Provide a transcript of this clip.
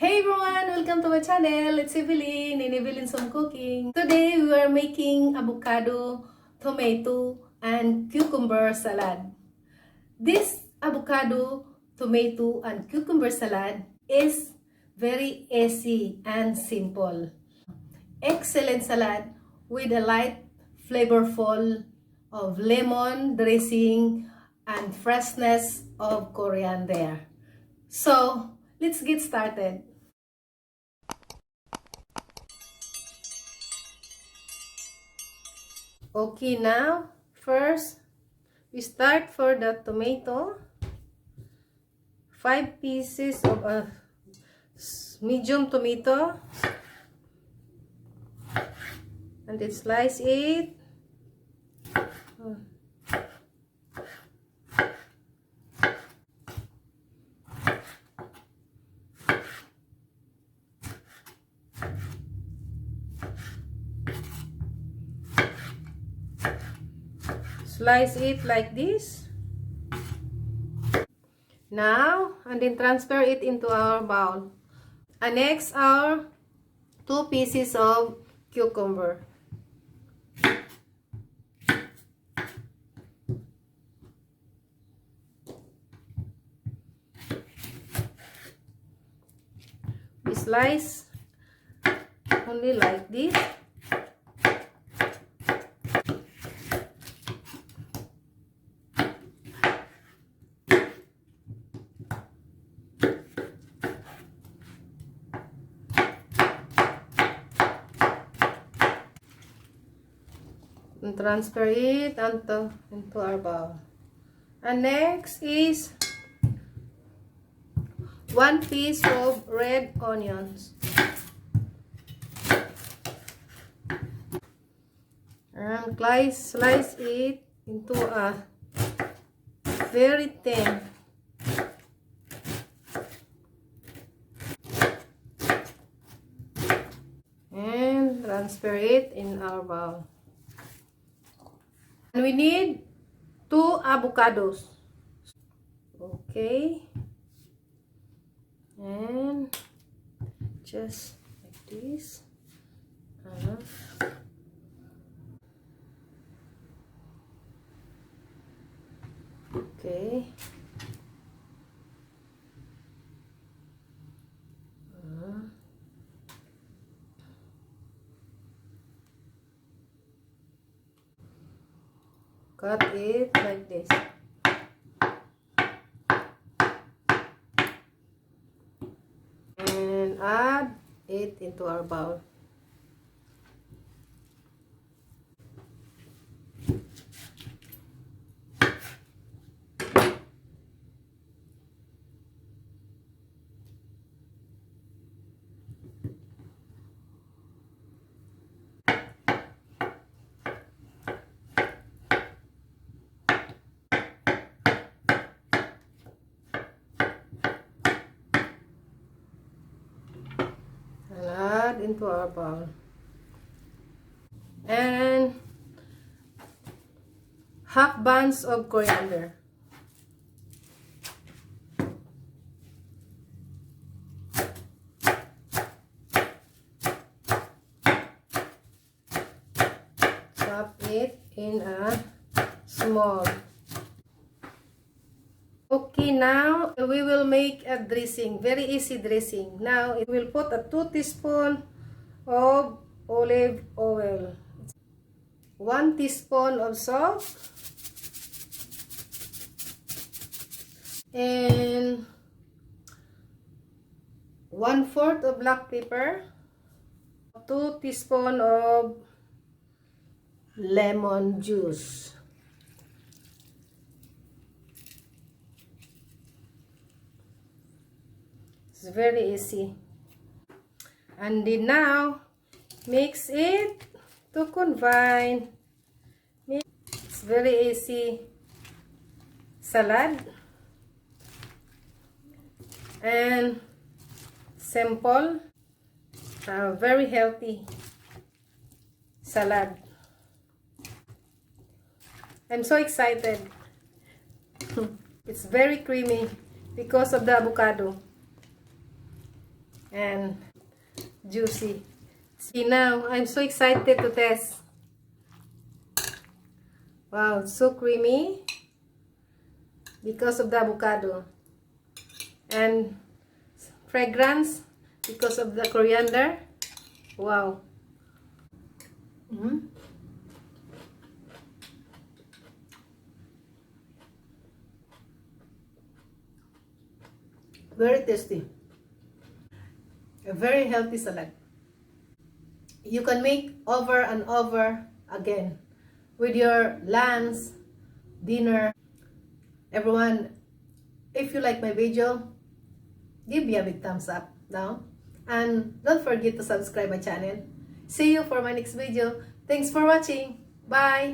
Hey everyone! Welcome to my channel. It's Evelyn in Evelyn's Home Cooking. Today we are making avocado, tomato, and cucumber salad. This avocado, tomato, and cucumber salad is very easy and simple. Excellent salad with a light, flavorful of lemon dressing and freshness of coriander. So, let's get started. Okay, now, first, we start for the tomato. 5 pieces of a medium tomato. And then slice it. Slice it like this. Now, and then transfer it into our bowl. And next are 2 pieces of cucumber. We slice only like this. And transfer it into our bowl. And next is 1 piece of red onions. And slice it into a very thin. And transfer it in our bowl. And we need 2 avocados. Okay. And just like this. Okay. Cut it like this. And add it into our bowl. And add into our bowl. And half bunch of coriander. Chop it in a small. Okay, now we will make a dressing, very easy dressing. Now we will put a 2 teaspoons of olive oil, 1 teaspoon of salt, and 1/4 of black pepper, 2 teaspoons of lemon juice. It's very easy. And then now mix it to combine. It's very easy salad and simple, very healthy salad. I'm so excited. It's very creamy because of the avocado. and juicy. See now, I'm so excited to test. Wow, it's so creamy because of the avocado. And fragrance because of the coriander. Wow. Very tasty. A very healthy salad. You can make over and over again with your lunch, dinner. Everyone, if you like my video, give me a big thumbs up now. And don't forget to subscribe my channel. See you for my next video. Thanks for watching. Bye!